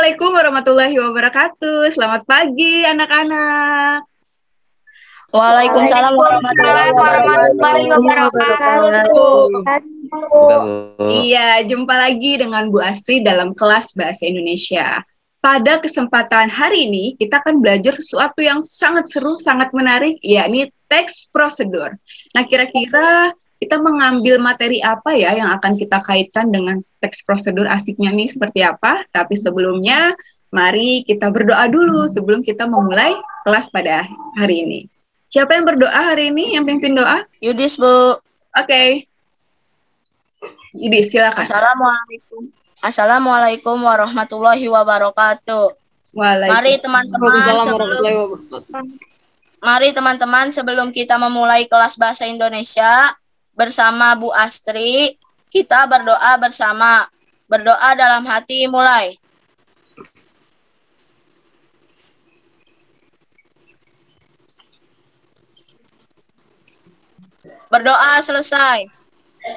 Assalamualaikum warahmatullahi wabarakatuh. Selamat pagi anak-anak. Waalaikumsalam warahmatullahi wabarakatuh. Iya, jumpa lagi dengan Bu Astri dalam kelas Bahasa Indonesia. Pada kesempatan hari ini, kita akan belajar sesuatu yang sangat seru, sangat menarik, yakni teks prosedur. Nah, kira-kira kita mengambil materi apa ya yang akan kita kaitkan dengan teks prosedur asiknya nih seperti apa? Tapi sebelumnya, mari kita berdoa dulu sebelum kita memulai kelas pada hari ini. Siapa yang berdoa hari ini, yang pimpin doa? Yudis, Bu. Oke. Yudis, silakan. Assalamualaikum warahmatullahi wabarakatuh. Mari teman-teman sebelum kita memulai kelas bahasa Indonesia bersama Bu Astri, kita berdoa bersama. Berdoa dalam hati mulai. Berdoa selesai.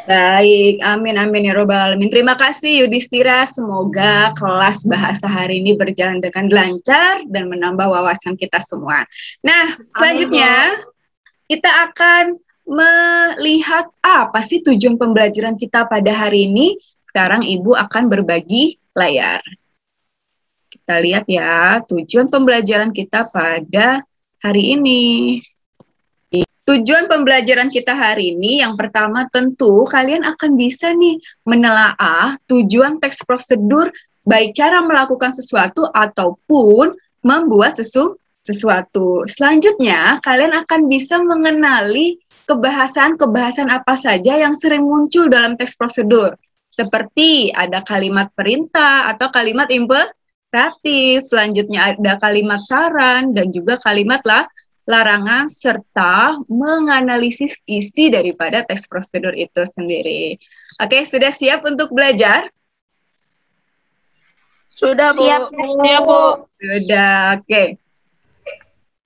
Baik, amin ya robbal alamin. Terima kasih Yudhistira, semoga kelas bahasa hari ini berjalan dengan lancar dan menambah wawasan kita semua. Nah, selanjutnya kita akan melihat apa sih tujuan pembelajaran kita pada hari ini. Sekarang Ibu akan berbagi layar. Kita lihat ya, tujuan pembelajaran kita pada hari ini. Tujuan pembelajaran kita hari ini yang pertama tentu kalian akan bisa nih menelaah tujuan teks prosedur baik cara melakukan sesuatu ataupun membuat sesuatu. Selanjutnya kalian akan bisa mengenali kebahasan apa saja yang sering muncul dalam teks prosedur. Seperti ada kalimat perintah atau kalimat imperatif, selanjutnya ada kalimat saran dan juga kalimat larangan, serta menganalisis isi daripada teks prosedur itu sendiri. Oke, sudah siap untuk belajar? Sudah, Bu. Siap, Bu. Sudah, oke.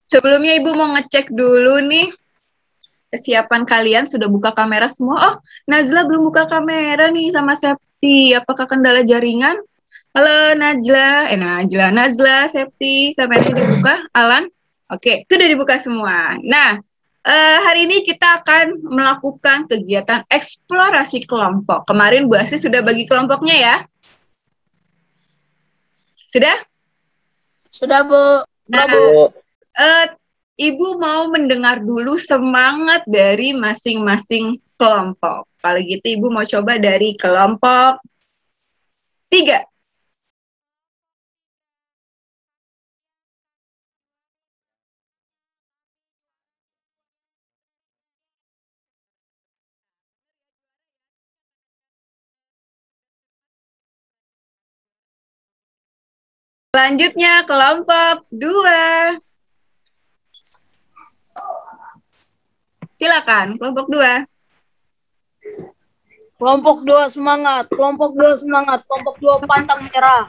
Sebelumnya Ibu mau ngecek dulu nih, kesiapan kalian sudah buka kamera semua? Oh, Nazla belum buka kamera nih sama Septi. Apakah kendala jaringan? Halo Nazla, Septi, sampai nanti dibuka, Alan? Oke, sudah dibuka semua. Nah, hari ini kita akan melakukan kegiatan eksplorasi kelompok. Kemarin Bu Asri sudah bagi kelompoknya ya? Sudah? Sudah, Bu. Nah, Ibu mau mendengar dulu semangat dari masing-masing kelompok. Kalau gitu Ibu mau coba dari kelompok 3. Selanjutnya kelompok 2. Silakan, kelompok 2. Kelompok 2 semangat, kelompok 2 pantang menyerah.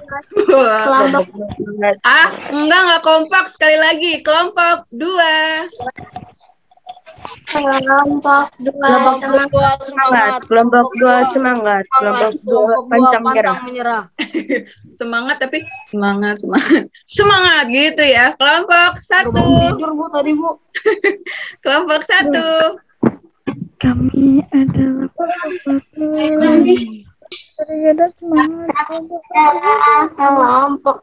Enggak kompak, sekali lagi. Kelompok 2. Kelompok 2 semangat, Kelompok 2 semangat, kelompok 2 pantang menyerah. Semangat tapi semangat gitu ya. Kelompok 1. Tidur, Bu, tadi, Bu. Kelompok 1. Kami adalah kelompok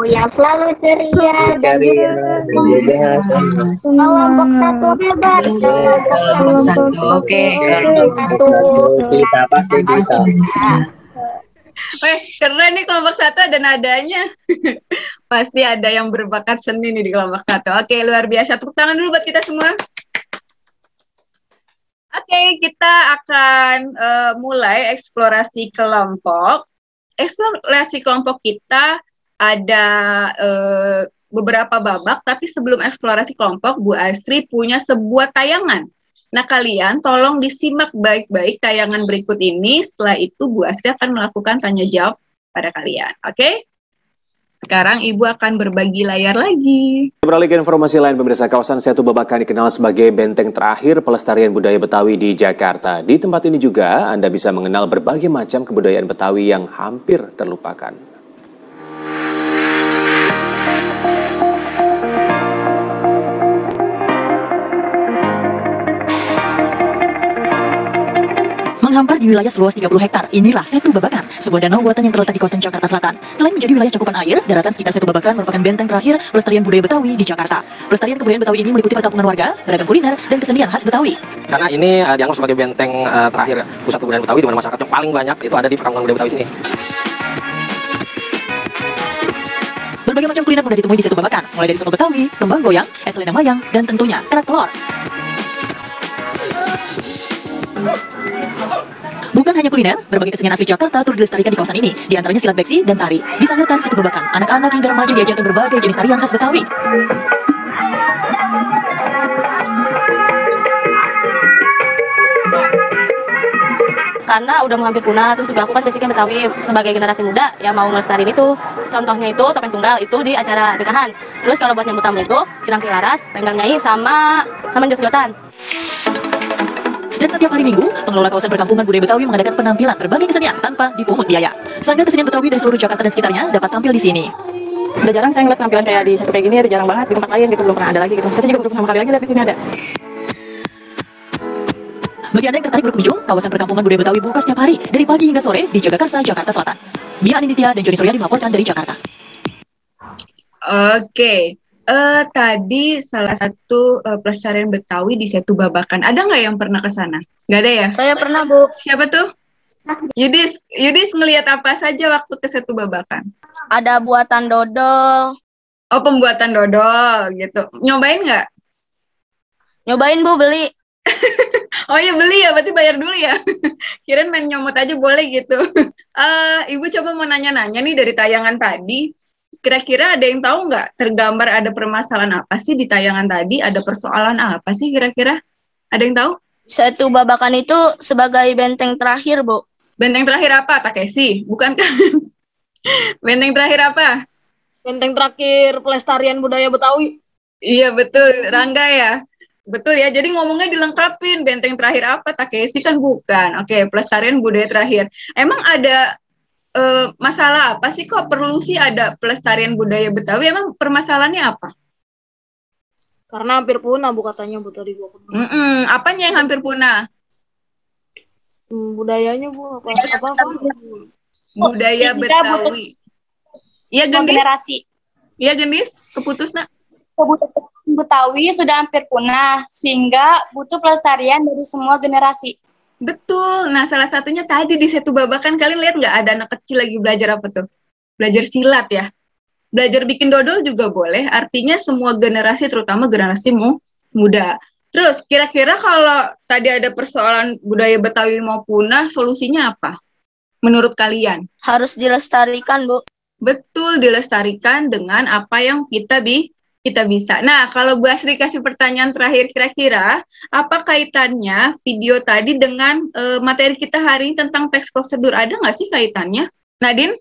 yang selalu ceria dan kelompok 1 hebat. Kelompok 1. Oke, kita pasti bisa. Keren nih kelompok 1 ada nadanya. Pasti ada yang berbakat seni nih di kelompok 1. Oke, luar biasa. Tepuk tangan dulu buat kita semua. Oke, kita akan mulai eksplorasi kelompok. Eksplorasi kelompok kita ada beberapa babak, tapi sebelum eksplorasi kelompok, Bu Astri punya sebuah tayangan. Nah, kalian tolong disimak baik-baik tayangan berikut ini. Setelah itu, Bu Astri akan melakukan tanya jawab pada kalian. Oke? Sekarang Ibu akan berbagi layar lagi. Beralih ke informasi lain, pemirsa, kawasan Setu Babakan dikenal sebagai benteng terakhir pelestarian budaya Betawi di Jakarta. Di tempat ini juga Anda bisa mengenal berbagai macam kebudayaan Betawi yang hampir terlupakan. Terhampar di wilayah seluas 30 hektar, inilah Setu Babakan, sebuah danau buatan yang terletak di kawasan Jakarta Selatan. Selain menjadi wilayah cakupan air, daratan sekitar Setu Babakan merupakan benteng terakhir pelestarian budaya Betawi di Jakarta. Pelestarian kebudayaan Betawi ini meliputi perkampungan warga, beragam kuliner, dan kesenian khas Betawi. Karena ini dianggap sebagai benteng terakhir pusat kebudayaan Betawi, di mana masyarakat yang paling banyak itu ada di perkampungan budaya Betawi sini. Berbagai macam kuliner mudah ditemui di Setu Babakan, mulai dari soto Betawi, kembang goyang, es selendang mayang, dan tentunya kerak telur. Bukan hanya kuliner, berbagai kesenian asli Jakarta turut dilestarikan di kawasan ini, di antaranya silat beksi dan tari. Di Sanggertan Setu Babakan, anak-anak hingga remaja diajarkan berbagai jenis tarian khas Betawi. Karena udah mau hampir punah, terus juga aku kan basicnya Betawi sebagai generasi muda yang mau ngelestariin itu. Contohnya itu topeng tunggal itu di acara nikahan. Terus kalau buat nyambut tamu itu Pirang Kilaras, Tenggang Nyai sama jot-jotan. Dan setiap hari Minggu, pengelola kawasan perkampungan budaya Betawi mengadakan penampilan berbagai kesenian tanpa dipungut biaya. Sanggar kesenian Betawi dari seluruh Jakarta dan sekitarnya dapat tampil di sini. Udah jarang saya ngeliat penampilan kayak di satu kayak gini, ada jarang banget di tempat lain gitu, belum pernah ada lagi gitu. Saya juga baru pertama kali lagi lihat di sini ada. Bagi Anda yang tertarik berkunjung, kawasan perkampungan budaya Betawi buka setiap hari dari pagi hingga sore di Jagakarsa, Jakarta Selatan. Mia Anindita dan Joni Suryadi melaporkan dari Jakarta. Oke. Tadi salah satu pelestarian Betawi di Setu Babakan. Ada nggak yang pernah ke sana? Nggak ada ya? Saya pernah, Bu. Siapa tuh? Yudis ngelihat apa saja waktu ke Setu Babakan? Ada buatan dodol. Oh, pembuatan dodol gitu. Nyobain nggak? Nyobain, Bu, beli. Oh ya beli ya, berarti bayar dulu ya. Kirain main nyomot aja boleh gitu. Ibu coba mau nanya-nanya nih dari tayangan tadi. Kira-kira ada yang tahu nggak tergambar ada permasalahan apa sih di tayangan tadi? Ada persoalan apa sih kira-kira? Ada yang tahu? Setu Babakan itu sebagai benteng terakhir, Bu. Benteng terakhir apa, Takeshi? Bukan kan? Benteng terakhir apa? Benteng terakhir pelestarian budaya Betawi. Iya betul, Rangga ya. Betul ya, jadi ngomongnya dilengkapin. Benteng terakhir apa? Takeshi kan bukan. Oke, pelestarian budaya terakhir. Emang ada masalah apa sih kok perlu sih ada pelestarian budaya Betawi? Emang permasalahannya apa? Karena hampir punah, Bu, katanya, Bu, tadi gua pernah. Apanya yang hampir punah? Budayanya, Bu, apa? Budaya Betawi. Iya, Gendis. Generasi. Iya, Gendis. Keputus, nak. Betawi sudah hampir punah, sehingga butuh pelestarian dari semua generasi. Betul. Nah, salah satunya tadi di Setu Babakan, kalian lihat nggak ada anak kecil lagi belajar apa tuh? Belajar silat ya. Belajar bikin dodol juga boleh. Artinya semua generasi, terutama generasi muda. Terus, kira-kira kalau tadi ada persoalan budaya Betawi mau punah, solusinya apa? Menurut kalian? Harus dilestarikan, Bu. Betul, dilestarikan dengan apa yang kita bisa. Nah, kalau Bu Asri kasih pertanyaan terakhir, kira-kira apa kaitannya video tadi dengan materi kita hari ini tentang teks prosedur? Ada nggak sih kaitannya? Nadine?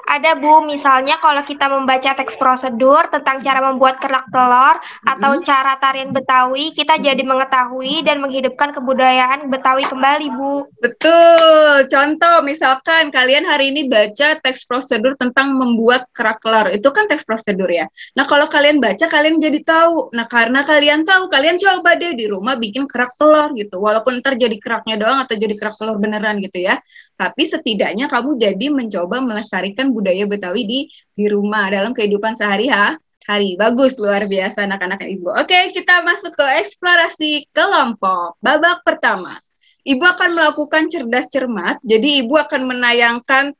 Ada, Bu, misalnya kalau kita membaca teks prosedur tentang cara membuat kerak telur atau cara tarian Betawi, kita jadi mengetahui dan menghidupkan kebudayaan Betawi kembali, Bu. Betul. Contoh, misalkan kalian hari ini baca teks prosedur tentang membuat kerak telur. Itu kan teks prosedur ya. Nah, kalau kalian baca, kalian jadi tahu. Nah, karena kalian tahu, kalian coba deh di rumah bikin kerak telur gitu. Walaupun ntar jadi keraknya doang atau jadi kerak telur beneran gitu ya. Tapi setidaknya kamu jadi mencoba melestarikan budaya Betawi di rumah dalam kehidupan sehari-hari. Bagus, luar biasa anak-anak ibu. Oke, kita masuk ke eksplorasi kelompok. Babak pertama. Ibu akan melakukan cerdas cermat. Jadi ibu akan menayangkan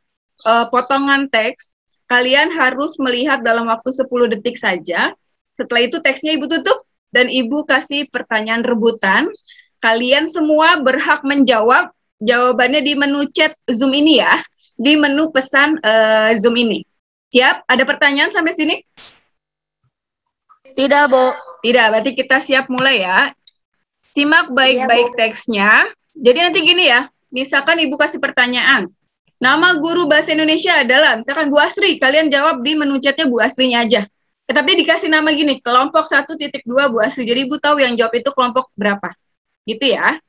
potongan teks. Kalian harus melihat dalam waktu 10 detik saja. Setelah itu teksnya ibu tutup dan ibu kasih pertanyaan rebutan. Kalian semua berhak menjawab. Jawabannya di menu chat Zoom ini ya, di menu pesan Zoom ini. Siap? Ada pertanyaan sampai sini? Tidak, Bu. Tidak, berarti kita siap mulai ya. Simak baik-baik teksnya. Jadi nanti gini ya, misalkan Ibu kasih pertanyaan. Nama guru bahasa Indonesia adalah, misalkan Bu Asri, kalian jawab di menu chatnya Bu Asrinya aja. Tapi dikasih nama gini, kelompok 1.2 Bu Asri. Jadi Ibu tahu yang jawab itu kelompok berapa. Gitu ya.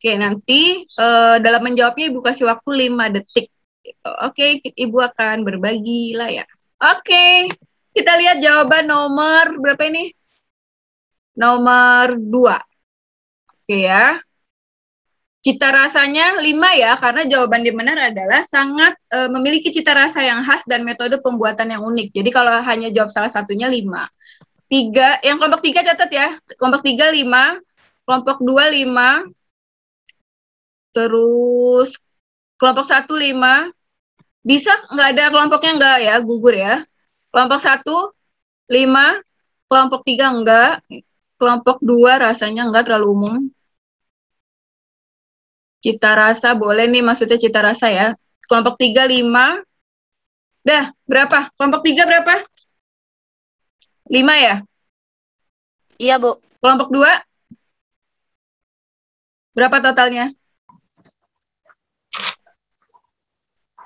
Oke, nanti dalam menjawabnya Ibu kasih waktu 5 detik. Gitu. Oke, Ibu akan berbagi layar. Oke, kita lihat jawaban nomor berapa ini? Nomor 2. Oke ya. Cita rasanya 5 ya, karena jawaban yang benar adalah sangat memiliki cita rasa yang khas dan metode pembuatan yang unik. Jadi kalau hanya jawab salah satunya 5. 3, yang kelompok 3 catat ya. Kelompok 3 5, kelompok 2 5, terus kelompok 1 5. Bisa nggak ada kelompoknya nggak ya, gugur ya. Kelompok 1 5, kelompok 3 enggak, kelompok 2 rasanya enggak, terlalu umum. Cita rasa boleh nih, maksudnya cita rasa ya. Kelompok 3 5. Dah, berapa? Kelompok 3 berapa? 5 ya? Iya, Bu. Kelompok 2? Berapa totalnya?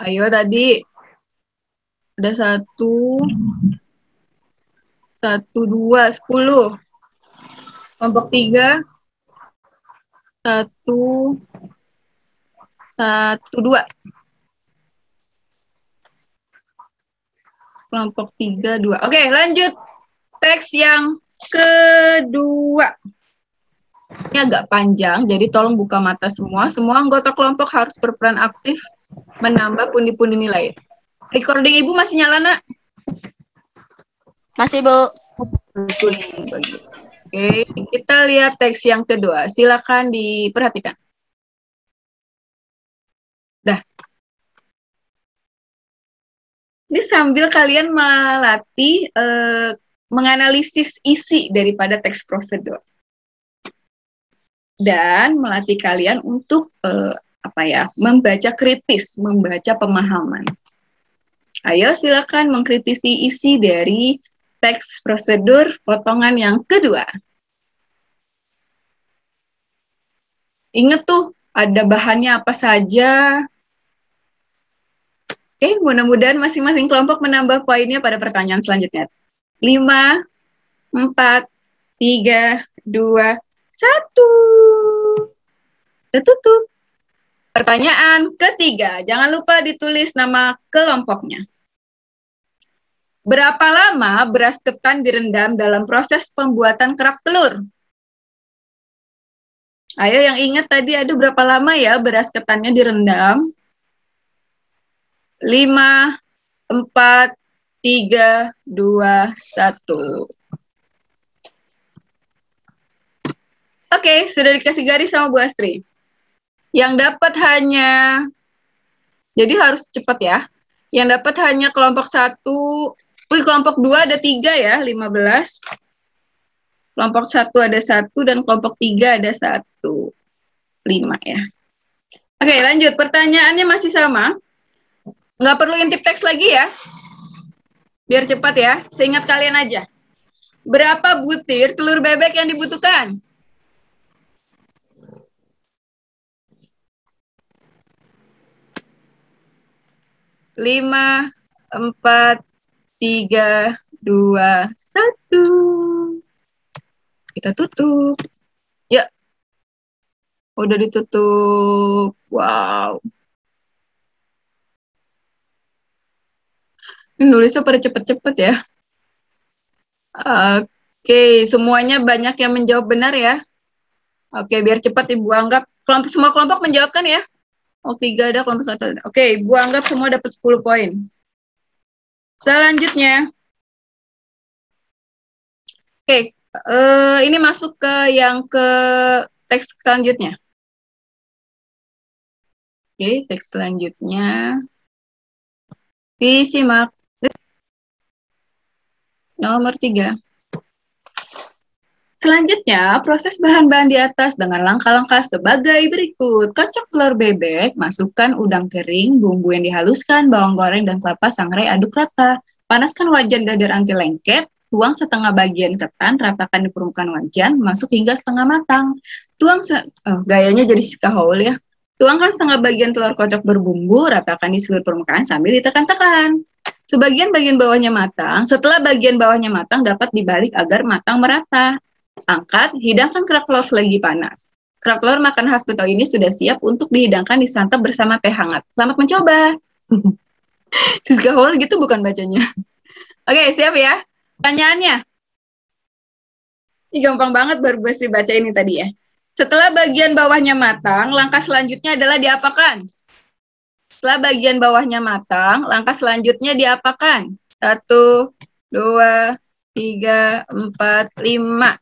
Ayo tadi. Ada 1, 2, 10. Kelompok 3, 1, 2. Kelompok 3, 2. Oke, lanjut. Teks yang kedua. Ini agak panjang, jadi tolong buka mata semua. Semua anggota kelompok harus berperan aktif menambah pundi-pundi nilai. Recording Ibu masih nyala, Nak? Masih, Bu. Oke, kita lihat teks yang kedua. Silakan diperhatikan. Dah. Ini sambil kalian melatih menganalisis isi daripada teks prosedur. Dan melatih kalian untuk membaca kritis, membaca pemahaman. Ayo silakan mengkritisi isi dari teks prosedur potongan yang kedua. Ingat tuh, ada bahannya apa saja. Oke, mudah-mudahan masing-masing kelompok menambah poinnya pada pertanyaan selanjutnya. 5, 4, 3, 2, 1. Tutup. Pertanyaan ketiga, jangan lupa ditulis nama kelompoknya. Berapa lama beras ketan direndam dalam proses pembuatan kerak telur? Ayo yang ingat tadi, ada berapa lama ya beras ketannya direndam? 5, 4, 3, 2, 1. Oke, sudah dikasih garis sama Bu Astri. Yang dapat hanya, jadi harus cepat ya. Yang dapat hanya kelompok 1, kelompok 2 ada 3 ya, 15. Kelompok 1 ada 1 dan kelompok 3 ada 1. 5 ya. Oke, lanjut. Pertanyaannya masih sama. Nggak perlu intip teks lagi ya. Biar cepat ya. Seingat kalian aja. Berapa butir telur bebek yang dibutuhkan? Lima, 4, 3, 2, 1. Kita tutup. Ya. Udah ditutup. Wow. Ini nulisnya pada cepet-cepet ya. Oke, semuanya banyak yang menjawab benar ya. Oke, biar cepat Ibu anggap. Semua kelompok menjawab kan ya? Oh, 3 ada, kelompok 1 ada. Oke, Ibu anggap semua dapat 10 poin. Selanjutnya. Oke, ini masuk ke teks selanjutnya. Oke, teks selanjutnya. Disimak. Nomor 3. Selanjutnya, proses bahan-bahan di atas dengan langkah-langkah sebagai berikut. Kocok telur bebek, masukkan udang kering, bumbu yang dihaluskan, bawang goreng, dan kelapa sangrai aduk rata. Panaskan wajan dadar anti lengket, tuang setengah bagian ketan, ratakan di permukaan wajan, masuk hingga setengah matang. Gayanya jadi Siska Howl ya. Tuangkan setengah bagian telur kocok berbumbu, ratakan di seluruh permukaan sambil ditekan-tekan. Sebagian bagian bawahnya matang, setelah bagian bawahnya matang dapat dibalik agar matang merata. Angkat, hidangkan kerak telur selagi panas. Kerak telur makan khas Betawi ini sudah siap untuk dihidangkan disantap bersama teh hangat. Selamat mencoba. Siska Howl gitu bukan bacanya. Oke, siap ya. Pertanyaannya. Ini gampang banget baru gue dibaca ini tadi ya. Setelah bagian bawahnya matang, langkah selanjutnya adalah diapakan? Setelah bagian bawahnya matang, langkah selanjutnya diapakan? 1, 2, 3, 4, 5.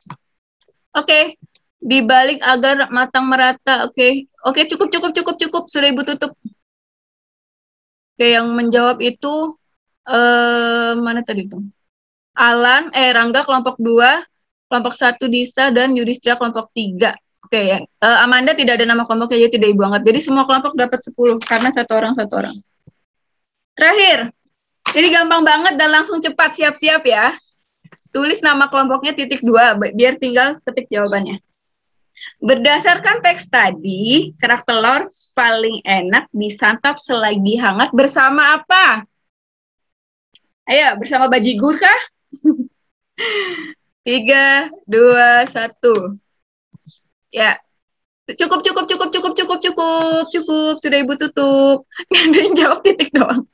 Oke, dibalik agar matang merata. Oke, cukup. Sudah Ibu tutup. Oke, yang menjawab itu mana tadi tuh? Rangga kelompok 2, kelompok 1 Disa, dan Yudhistira kelompok 3. Oke ya, Amanda tidak ada nama kelompoknya, jadi tidak Ibu angkat. Jadi semua kelompok dapat 10, karena satu orang. Terakhir, ini gampang banget dan langsung cepat, siap-siap ya. Tulis nama kelompoknya titik 2, biar tinggal ketik jawabannya. Berdasarkan teks tadi, kerak telur paling enak disantap selagi hangat bersama apa? Ayo, bersama bajigur kah? 3, 2, 1. Ya, cukup. Sudah Ibu tutup. Nggak ada yang jawab titik doang.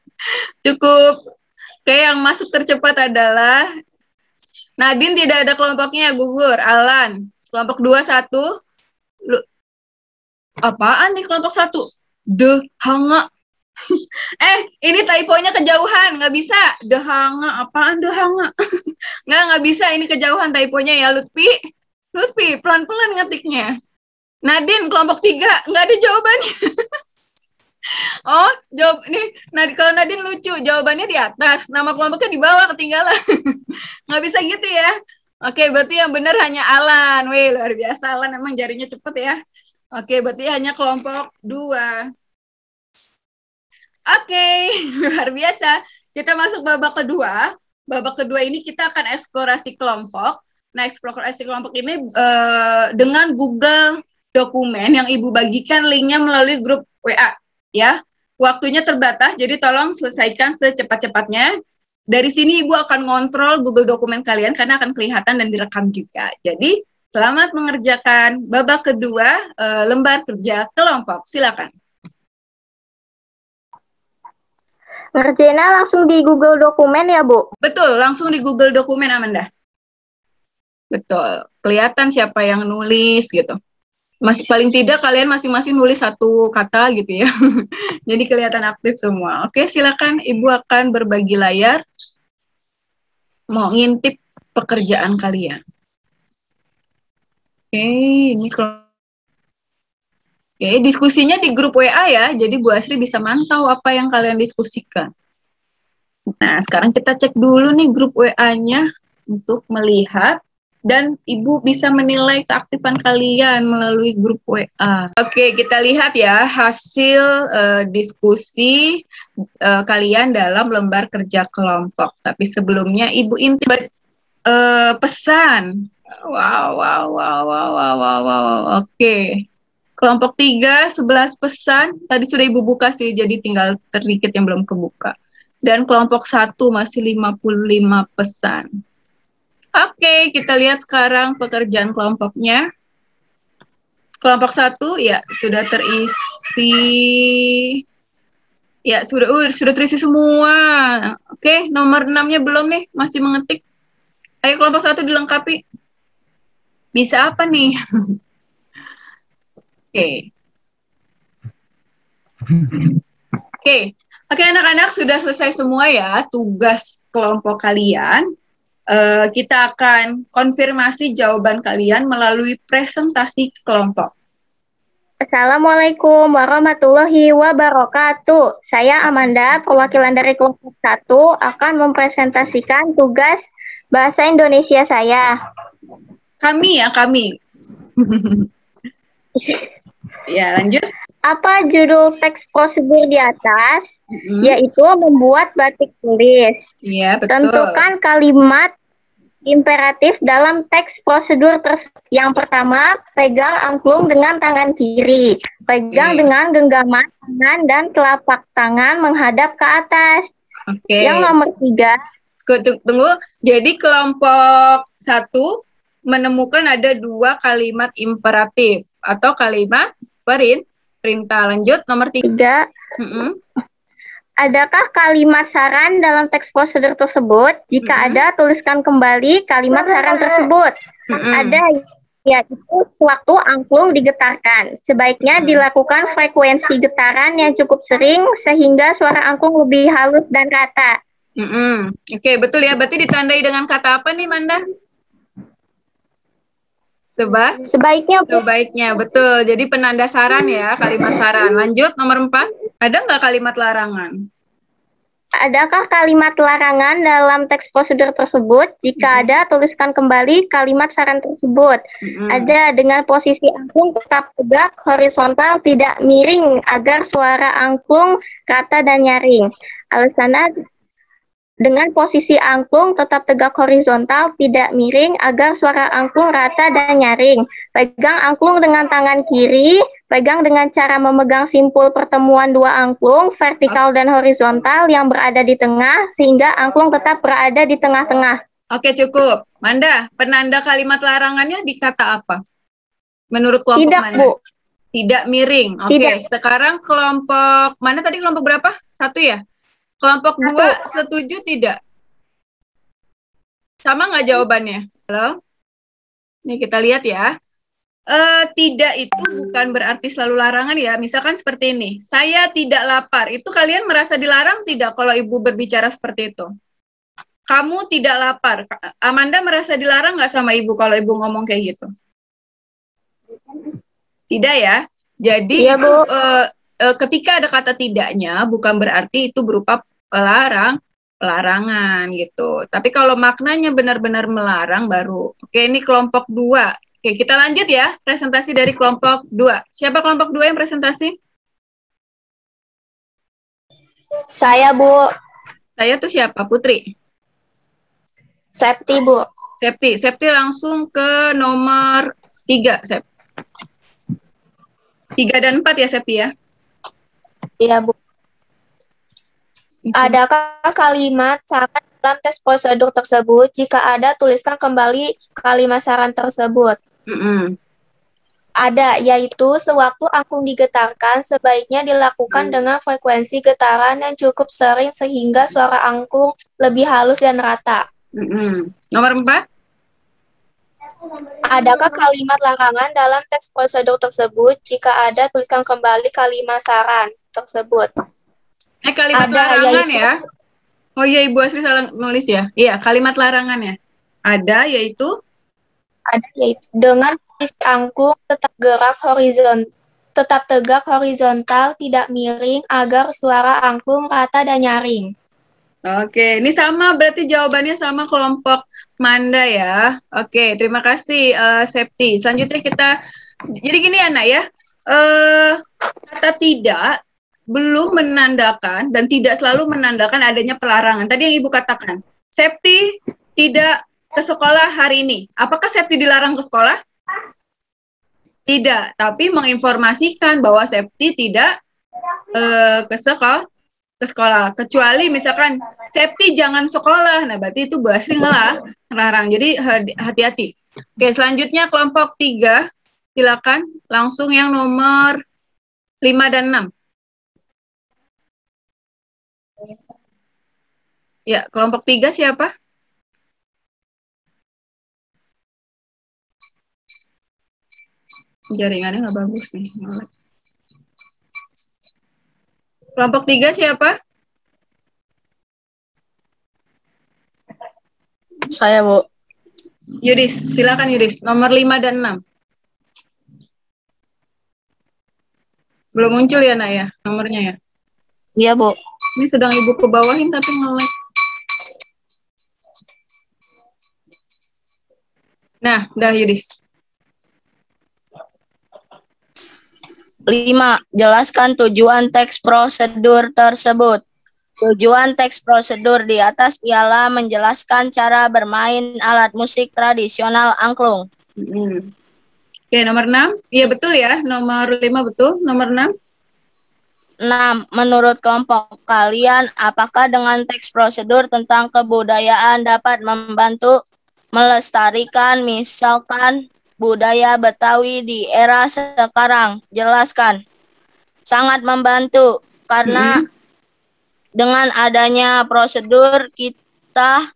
Cukup. Oke, yang masuk tercepat adalah Nadine, tidak ada kelompoknya, gugur. Alan, kelompok 2, 1. Apaan nih kelompok 1? Dehanga. Ini typonya kejauhan, nggak bisa. Dehanga, apaan dehanga? Nggak bisa, ini kejauhan typonya ya, Lutfi, pelan-pelan ngetiknya. Nadine, kelompok 3, nggak ada jawabannya. Oh, jawab nih. Kalau Nadine lucu, jawabannya di atas, nama kelompoknya di bawah, ketinggalan. Nggak bisa gitu ya. Oke, berarti yang benar hanya Alan. Wih, luar biasa, Alan emang jarinya cepet ya. Oke, berarti hanya kelompok 2. Oke, luar biasa. Kita masuk babak kedua. Babak kedua ini kita akan eksplorasi kelompok. Nah, eksplorasi kelompok ini dengan Google Dokumen yang Ibu bagikan linknya melalui grup WA. Ya, waktunya terbatas, jadi tolong selesaikan secepat-cepatnya. Dari sini Ibu akan ngontrol Google Dokumen kalian karena akan kelihatan dan direkam juga. Jadi, selamat mengerjakan babak kedua lembar kerja kelompok. Silakan. Ngerjainnya langsung di Google Dokumen ya, Bu? Betul, langsung di Google Dokumen, Amanda. Betul, kelihatan siapa yang nulis gitu. Paling tidak kalian masing-masing nulis satu kata gitu ya. Jadi kelihatan aktif semua. Oke, silakan Ibu akan berbagi layar. Mau ngintip pekerjaan kalian. Oke, ini diskusinya di grup WA ya. Jadi Bu Asri bisa mantau apa yang kalian diskusikan. Nah, sekarang kita cek dulu nih grup WA-nya untuk melihat. Dan Ibu bisa menilai keaktifan kalian melalui grup WA. Oke, kita lihat ya hasil diskusi kalian dalam lembar kerja kelompok. Tapi sebelumnya Ibu intip pesan. Wow. Oke. Kelompok 3, 11 pesan. Tadi sudah Ibu buka sih, jadi tinggal sedikit yang belum kebuka. Dan kelompok 1 masih 55 pesan. Oke, kita lihat sekarang pekerjaan kelompoknya. Kelompok 1 ya sudah terisi. Ya sudah terisi semua. Oke, nomor 6-nya belum nih, masih mengetik. Ayo kelompok 1 dilengkapi. Bisa apa nih? Oke, anak-anak sudah selesai semua ya tugas kelompok kalian. Kita akan konfirmasi jawaban kalian melalui presentasi kelompok. Assalamualaikum warahmatullahi wabarakatuh. Saya Amanda, perwakilan dari kelompok 1 akan mempresentasikan tugas bahasa Indonesia saya. Kami. Ya, lanjut. Apa judul teks prosedur di atas? Yaitu membuat batik tulis. Iya, betul. Tentukan kalimat imperatif dalam teks prosedur tersebut. Yang pertama, pegang angklung dengan tangan kiri. Pegang dengan genggaman tangan dan telapak tangan menghadap ke atas. Yang nomor 3. Tunggu, jadi kelompok 1 menemukan ada 2 kalimat imperatif atau kalimat perintah. Lanjut, nomor 3. Adakah kalimat saran dalam teks prosedur tersebut? Jika ada, tuliskan kembali kalimat saran tersebut. Ada yaitu sewaktu angklung digetarkan. Sebaiknya dilakukan frekuensi getaran yang cukup sering sehingga suara angklung lebih halus dan rata. Oke, betul ya. Berarti ditandai dengan kata apa nih, Manda? Coba. Sebaiknya, betul. Jadi penanda saran ya, kalimat saran. Lanjut, nomor 4. Ada nggak kalimat larangan? Adakah kalimat larangan dalam teks prosedur tersebut? Jika ada, tuliskan kembali kalimat saran tersebut. Ada, dengan posisi angklung tetap tegak, horizontal, tidak miring, agar suara angklung rata dan nyaring. Alasannya, dengan posisi angklung tetap tegak horizontal, tidak miring, agar suara angklung rata dan nyaring. Pegang angklung dengan tangan kiri, pegang dengan cara memegang simpul pertemuan dua angklung, vertikal dan horizontal yang berada di tengah, sehingga angklung tetap berada di tengah-tengah. Oke, cukup. Manda, penanda kalimat larangannya di kata apa? Menurut kelompok Tidak, Manda? Bu. Tidak miring. Oke, sekarang kelompok, mana tadi kelompok berapa? 1 ya? Kelompok 2 setuju tidak? Sama nggak jawabannya? Halo? Nih kita lihat ya. Tidak itu bukan berarti selalu larangan ya. Misalkan seperti ini. Saya tidak lapar. Itu kalian merasa dilarang tidak kalau ibu berbicara seperti itu? Kamu tidak lapar. Amanda merasa dilarang nggak sama ibu kalau ibu ngomong kayak gitu? Tidak ya. Jadi iya, Bu. Ketika ada kata tidaknya bukan berarti itu berupa pelarangan gitu. Tapi kalau maknanya benar-benar melarang baru. Oke, ini kelompok 2. Oke, kita lanjut ya. Presentasi dari kelompok 2. Siapa kelompok 2 yang presentasi? Saya, Bu. Saya tuh siapa? Putri? Septi, Bu. Septi langsung ke nomor 3, Sep. 3 dan 4 ya, Septi ya? Iya, Bu. Adakah kalimat saran dalam tes prosedur tersebut? Jika ada, tuliskan kembali kalimat saran tersebut. Ada, yaitu sewaktu angklung digetarkan, sebaiknya dilakukan dengan frekuensi getaran yang cukup sering sehingga suara angklung lebih halus dan rata. Nomor 4. Adakah kalimat larangan dalam teks prosedur tersebut? Jika ada, tuliskan kembali kalimat saran tersebut. Kalimat larangan ya? Oh iya, Ibu Asri salah nulis ya? Iya, kalimat larangannya. Ada yaitu? Ada yaitu dengan posisi angklung tetap tegak horizontal, tidak miring, agar suara angklung rata dan nyaring. Oke, ini sama berarti jawabannya sama kelompok Manda ya. Oke, terima kasih Septi. Selanjutnya kita, jadi gini anak ya, kata tidak belum menandakan dan tidak selalu menandakan adanya pelarangan. Tadi yang Ibu katakan, Septi tidak ke sekolah hari ini. Apakah Septi dilarang ke sekolah? Tidak, tapi menginformasikan bahwa Septi tidak ke sekolah. Kecuali misalkan Septi jangan sekolah. Nah, berarti itu Bu Asri ngelarang. Jadi hati-hati. Oke, selanjutnya kelompok 3. Silakan langsung yang nomor 5 dan 6. Ya, kelompok 3 siapa? Jaringannya nggak bagus nih. Kelompok 3 siapa? Saya, Bu. Yudis, silakan Yudis. Nomor 5 dan 6. Belum muncul ya, Nak ya, nomornya ya? Iya, Bu. Ini sedang Ibu kebawahin tapi nge-lag. Nah, udah Yudis. 5. Jelaskan tujuan teks prosedur tersebut. Tujuan teks prosedur di atas ialah menjelaskan cara bermain alat musik tradisional angklung. Oke, nomor 6. Iya betul ya, nomor 5 betul. Nomor 6. 6. Menurut kelompok kalian, apakah dengan teks prosedur tentang kebudayaan dapat membantu melestarikan misalkan budaya Betawi di era sekarang? Jelaskan. Sangat membantu karena dengan adanya prosedur kita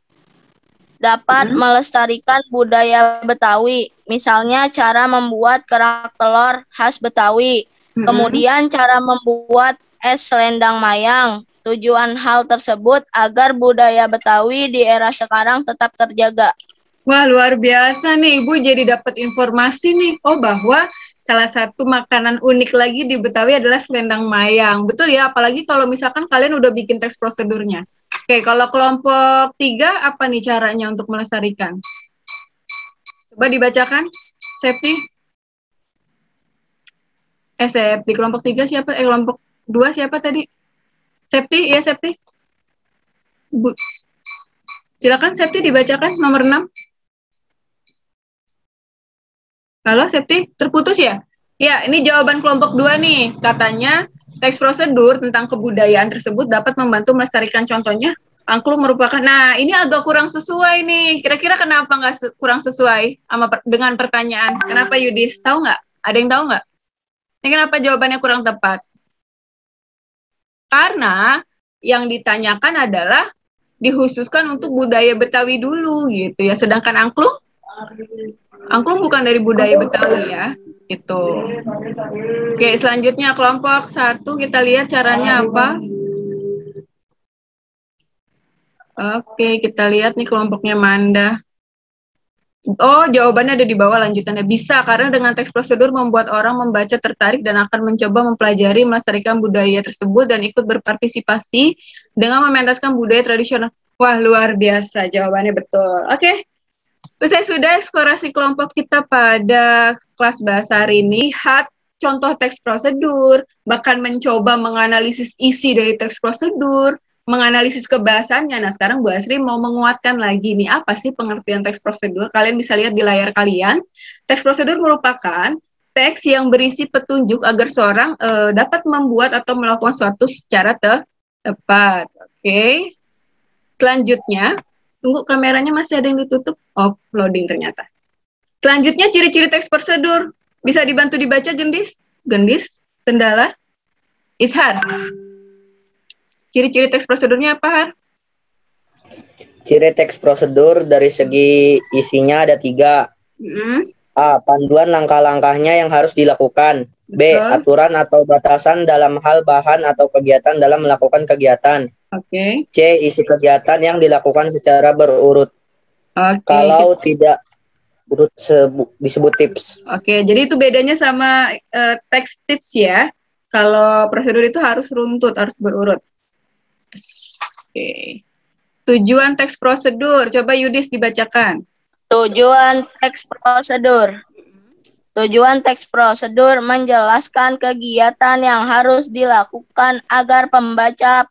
dapat melestarikan budaya Betawi. Misalnya cara membuat kerak telur khas Betawi. Kemudian cara membuat es selendang mayang. Tujuan hal tersebut agar budaya Betawi di era sekarang tetap terjaga. Wah, luar biasa nih, Ibu jadi dapat informasi nih. Oh, bahwa salah satu makanan unik lagi di Betawi adalah selendang mayang. Betul ya, apalagi kalau misalkan kalian udah bikin teks prosedurnya. Oke, kalau kelompok 3, apa nih caranya untuk melestarikan? Coba dibacakan, Septi. Septi, kelompok 3 siapa? Kelompok 2 siapa tadi? Septi, ya Septi. Bu. Silakan Septi dibacakan nomor 6. Halo Septi, terputus ya? Ya, ini jawaban kelompok 2 nih. Katanya teks prosedur tentang kebudayaan tersebut dapat membantu melestarikan, contohnya angklung merupakan, nah ini agak kurang sesuai nih. Kira-kira kenapa nggak kurang sesuai dengan pertanyaan? Kenapa Yudis? Tahu nggak? Ada yang tahu nggak? Ini kenapa jawabannya kurang tepat? Karena yang ditanyakan adalah dikhususkan untuk budaya Betawi dulu gitu ya. Sedangkan angklung bukan dari budaya Betawi ya. Gitu. Oke, selanjutnya kelompok 1 kita lihat caranya apa. Oke, kita lihat nih kelompoknya Manda. Oh, jawabannya ada di bawah lanjutannya. Bisa, karena dengan teks prosedur membuat orang membaca tertarik dan akan mencoba mempelajari, melestarikan budaya tersebut dan ikut berpartisipasi dengan mementaskan budaya tradisional. Wah, luar biasa, jawabannya betul. Oke. Usai sudah eksplorasi kelompok kita pada kelas bahasa hari ini, lihat contoh teks prosedur, bahkan mencoba menganalisis isi dari teks prosedur, menganalisis kebahasannya. Nah, sekarang Bu Asri mau menguatkan lagi nih, apa sih pengertian teks prosedur? Kalian bisa lihat di layar kalian. Teks prosedur merupakan teks yang berisi petunjuk agar seorang dapat membuat atau melakukan suatu secara tepat. Oke. Selanjutnya, tunggu kameranya masih ada yang ditutup. Oh, loading ternyata. Selanjutnya ciri-ciri teks prosedur. Bisa dibantu dibaca Gendis? Gendis? Kendala? Ishar? Ciri-ciri teks prosedurnya apa, Har? Ciri teks prosedur dari segi isinya ada 3. A. Panduan langkah-langkahnya yang harus dilakukan. B. Aturan atau batasan dalam hal bahan atau kegiatan dalam melakukan kegiatan. Oke. C. Isi kegiatan yang dilakukan secara berurut. Kalau tidak urut disebut tips. Oke, jadi itu bedanya sama teks tips ya. Kalau prosedur itu harus runtut, harus berurut. Oke. Tujuan teks prosedur, coba Yudis dibacakan. Tujuan teks prosedur. Tujuan teks prosedur menjelaskan kegiatan yang harus dilakukan agar pembaca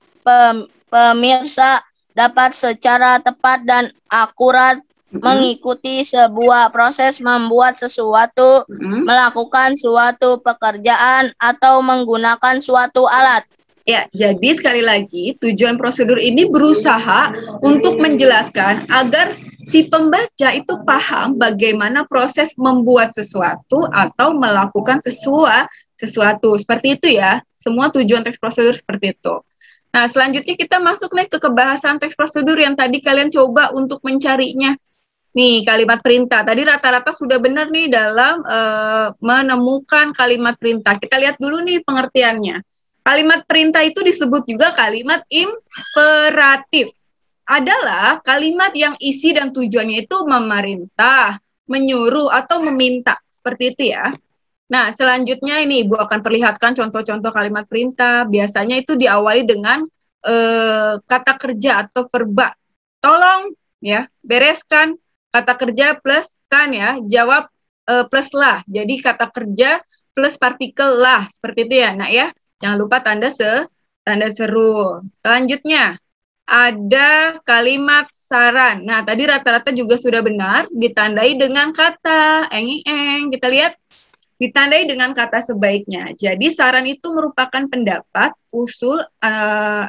pemirsa dapat secara tepat dan akurat mengikuti sebuah proses membuat sesuatu, melakukan suatu pekerjaan, atau menggunakan suatu alat. Ya, jadi sekali lagi tujuan prosedur ini berusaha untuk menjelaskan agar si pembaca itu paham bagaimana proses membuat sesuatu atau melakukan sesuatu. Seperti itu ya, semua tujuan teks prosedur seperti itu. Nah, selanjutnya kita masuk nih ke kebahasan teks prosedur yang tadi kalian coba untuk mencarinya. Nih, kalimat perintah. Tadi rata-rata sudah benar nih dalam menemukan kalimat perintah. Kita lihat dulu nih pengertiannya. Kalimat perintah itu disebut juga kalimat imperatif. Adalah kalimat yang isi dan tujuannya itu memerintah, menyuruh, atau meminta. Seperti itu ya. Nah, selanjutnya ini Ibu akan perlihatkan contoh-contoh kalimat perintah. Biasanya itu diawali dengan kata kerja atau verba. Tolong ya, bereskan. Kata kerja plus kan ya, jawab plus lah. Jadi kata kerja plus partikel lah. Seperti itu ya, Nak ya. Jangan lupa tanda seru. Selanjutnya, ada kalimat saran. Nah, tadi rata-rata juga sudah benar, ditandai dengan kata eng-eng. Kita lihat, ditandai dengan kata sebaiknya. Jadi, saran itu merupakan pendapat, usul,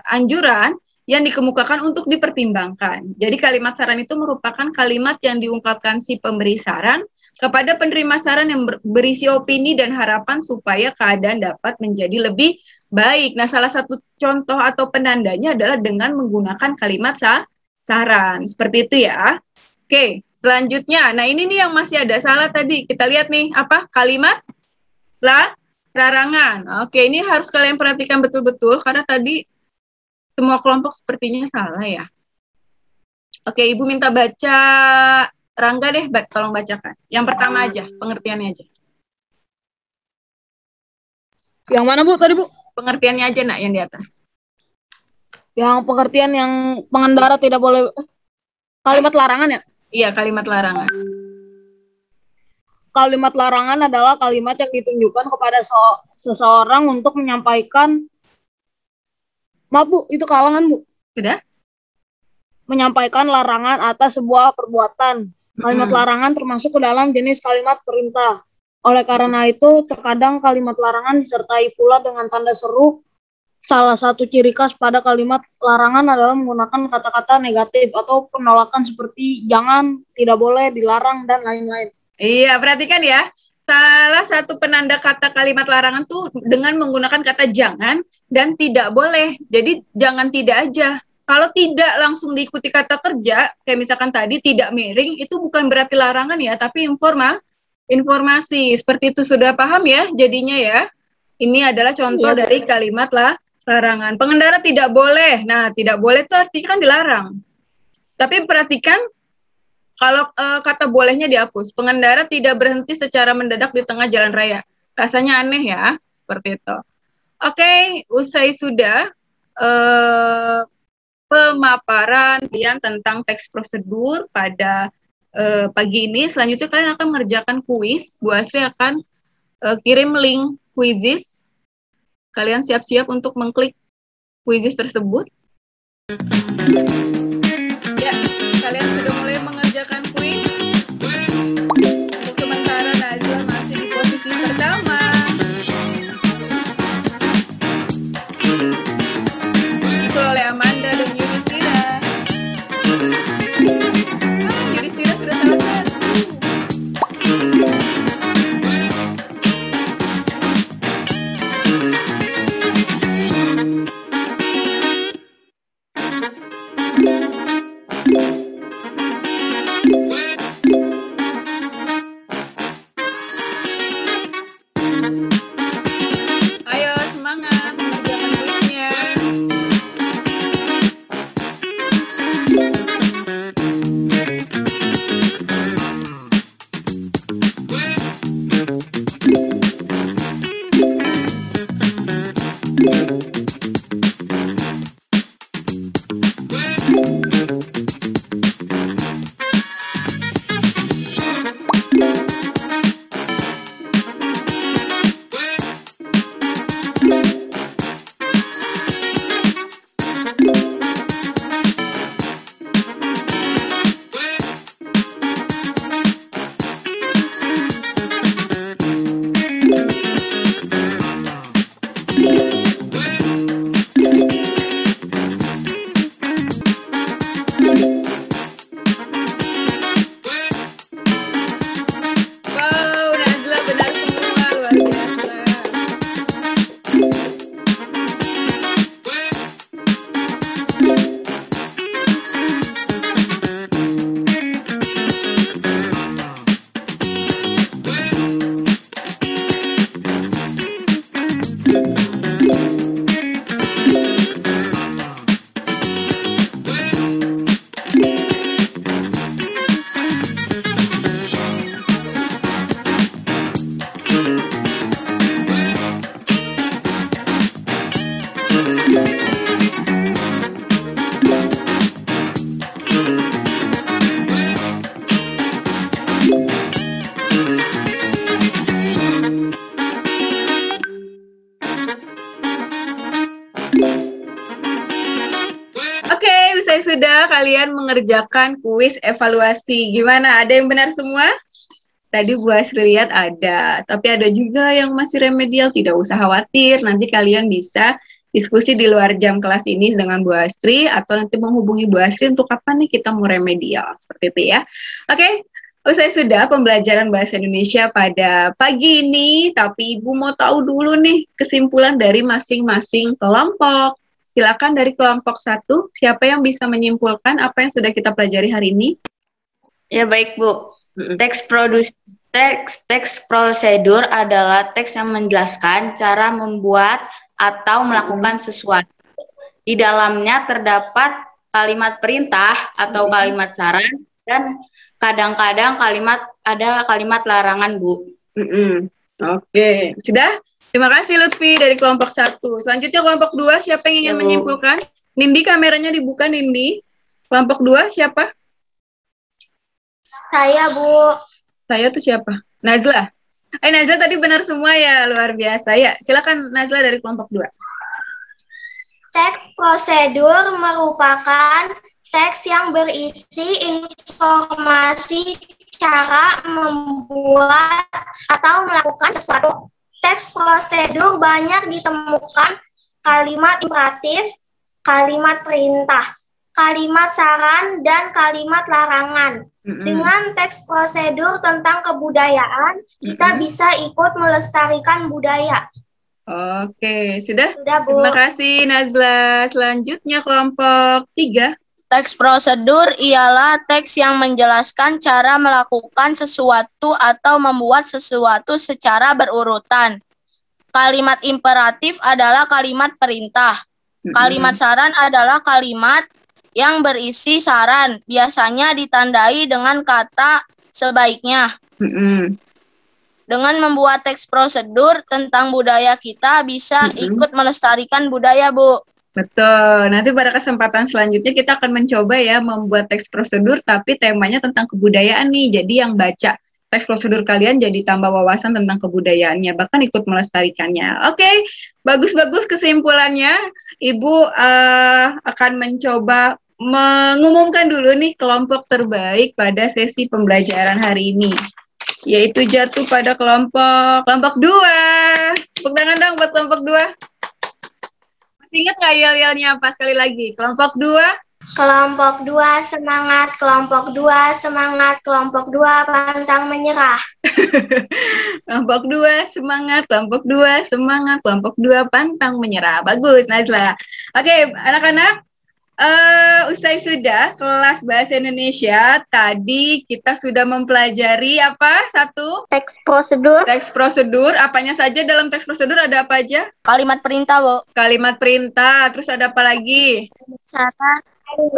anjuran yang dikemukakan untuk dipertimbangkan. Jadi, kalimat saran itu merupakan kalimat yang diungkapkan si pemberi saran kepada penerima saran yang berisi opini dan harapan supaya keadaan dapat menjadi lebih baik. Nah, salah satu contoh atau penandanya adalah dengan menggunakan kalimat saran. Seperti itu ya. Oke, selanjutnya. Nah, ini nih yang masih ada salah tadi. Kita lihat nih, apa? Kalimat larangan. Oke, ini harus kalian perhatikan betul-betul karena tadi semua kelompok sepertinya salah ya. Oke, Ibu minta baca Rangga deh, tolong bacakan. Yang pertama aja, pengertiannya aja. Yang mana Bu tadi Bu? Pengertiannya aja nak, yang di atas. Yang pengertian yang pengendara tidak boleh kalimat larangan ya? Iya, kalimat larangan. Kalimat larangan adalah kalimat yang ditunjukkan kepada seseorang untuk menyampaikan. Maaf Bu, itu kalangan Bu. Sudah? Menyampaikan larangan atas sebuah perbuatan. Kalimat larangan termasuk ke dalam jenis kalimat perintah. Oleh karena itu, terkadang kalimat larangan disertai pula dengan tanda seru. Salah satu ciri khas pada kalimat larangan adalah menggunakan kata-kata negatif atau penolakan seperti jangan, tidak boleh, dilarang, dan lain-lain. Iya, perhatikan ya. Salah satu penanda kata kalimat larangan tuh dengan menggunakan kata jangan dan tidak boleh. Jadi jangan tidak aja. Kalau tidak langsung diikuti kata kerja, kayak misalkan tadi tidak miring, itu bukan berarti larangan ya, tapi informasi. Seperti itu sudah paham ya jadinya ya. Ini adalah contoh dari kalimat larangan. Pengendara tidak boleh. Nah, tidak boleh itu artinya kan dilarang. Tapi perhatikan kalau kata bolehnya dihapus. Pengendara tidak berhenti secara mendadak di tengah jalan raya. Rasanya aneh ya, seperti itu. Oke, usai sudah pemaparan tentang teks prosedur pada pagi ini. Selanjutnya kalian akan mengerjakan kuis. Bu Asri akan kirim link kuisis. Kalian siap-siap untuk mengklik kuisis tersebut. Ya, kalian sudah mulai mengerjakan kuis. Untuk sementara Nazla masih di posisi pertama. Disusul oleh Amanda dan Yudhistira. Yudhistira sudah selesai. Ayo semangat mengerjakan kuisnya. Wow, Nazla benar semua, luar biasa. Oke, usai sudah kalian mengerjakan kuis evaluasi. Gimana? Ada yang benar semua? Tadi Bu Asri lihat ada, tapi ada juga yang masih remedial. Tidak usah khawatir, nanti kalian bisa diskusi di luar jam kelas ini dengan Bu Asri, atau nanti menghubungi Bu Asri untuk kapan nih kita mau remedial. Seperti itu ya. Oke, usai sudah pembelajaran Bahasa Indonesia pada pagi ini, tapi Ibu mau tahu dulu nih kesimpulan dari masing-masing kelompok. Silakan dari kelompok 1, siapa yang bisa menyimpulkan apa yang sudah kita pelajari hari ini? Ya baik Bu. Teks prosedur adalah teks yang menjelaskan cara membuat atau melakukan sesuatu. Di dalamnya terdapat kalimat perintah atau kalimat saran dan kadang-kadang kalimat larangan, Bu. Oke, sudah? Terima kasih Lutfi dari kelompok 1. Selanjutnya kelompok 2, siapa yang ingin menyimpulkan? Nindi, kameranya dibuka, Nindi. Kelompok 2 siapa? Saya, Bu. Saya tuh siapa? Nazla. Nazla tadi benar semua ya, luar biasa. Ya, silakan Nazla dari kelompok 2. Teks prosedur merupakan teks yang berisi informasi cara membuat atau melakukan sesuatu. Teks prosedur banyak ditemukan kalimat imperatif, kalimat perintah, kalimat saran, dan kalimat larangan. Dengan teks prosedur tentang kebudayaan, kita bisa ikut melestarikan budaya. Oke, sudah? Bu. Terima kasih Nazla. Selanjutnya kelompok 3. Teks prosedur ialah teks yang menjelaskan cara melakukan sesuatu atau membuat sesuatu secara berurutan. Kalimat imperatif adalah kalimat perintah. Kalimat saran adalah kalimat yang berisi saran, biasanya ditandai dengan kata sebaiknya. Dengan membuat teks prosedur tentang budaya, kita bisa ikut melestarikan budaya, Bu. Betul. Nanti pada kesempatan selanjutnya kita akan mencoba ya membuat teks prosedur tapi temanya tentang kebudayaan nih. Jadi yang baca teks prosedur kalian jadi tambah wawasan tentang kebudayaannya, bahkan ikut melestarikannya. Oke, bagus-bagus kesimpulannya. Ibu akan mencoba mengumumkan dulu nih kelompok terbaik pada sesi pembelajaran hari ini, yaitu jatuh pada kelompok 2. Tepuk tangan dong buat kelompok 2. Ingat nggak yel-yelnya apa sekali lagi? Kelompok 2. Kelompok 2 semangat, kelompok 2 semangat, kelompok 2 pantang menyerah. Kelompok 2 semangat, kelompok 2 semangat, kelompok 2 pantang menyerah. Bagus, Nazla. Oke, anak-anak, usai sudah kelas Bahasa Indonesia, tadi kita sudah mempelajari apa? 1. Teks prosedur. Teks prosedur, apanya saja dalam teks prosedur ada apa aja? Kalimat perintah, Bu. Kalimat perintah, terus ada apa lagi? Saran.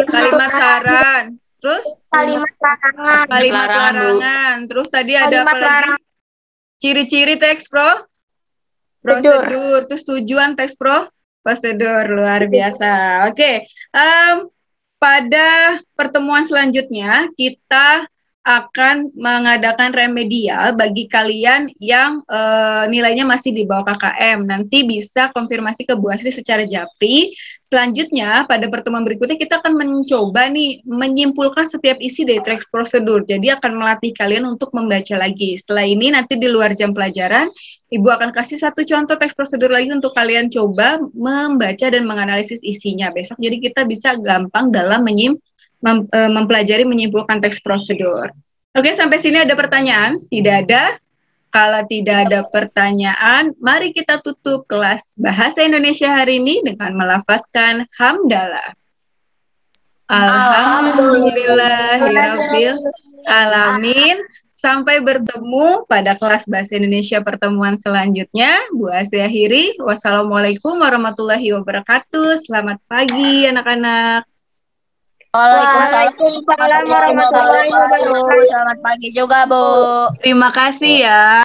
Kalimat saran. Terus? Kalimat larangan. Kalimat larangan. Terus tadi ada apa lagi? Ciri-ciri teks prosedur. Terus tujuan teks prosedur. Luar biasa. Oke. Pada pertemuan selanjutnya kita akan mengadakan remedial bagi kalian yang nilainya masih di bawah KKM. Nanti bisa konfirmasi ke Bu Asri secara japri. Selanjutnya, pada pertemuan berikutnya kita akan mencoba nih menyimpulkan setiap isi dari teks prosedur. Jadi akan melatih kalian untuk membaca lagi. Setelah ini nanti di luar jam pelajaran, Ibu akan kasih 1 contoh teks prosedur lagi untuk kalian coba membaca dan menganalisis isinya besok. Jadi kita bisa gampang dalam mempelajari menyimpulkan teks prosedur. Oke, sampai sini ada pertanyaan? Tidak ada? Kalau tidak ada pertanyaan, mari kita tutup kelas Bahasa Indonesia hari ini dengan melafazkan hamdalah. Alhamdulillahirabbil alamin. Sampai bertemu pada kelas Bahasa Indonesia pertemuan selanjutnya. Bu Asri akhiri. Wassalamualaikum warahmatullahi wabarakatuh. Selamat pagi anak-anak. Waalaikumsalam warahmatullahi wabarakatuh. Selamat pagi juga, Bu. Terima kasih ya.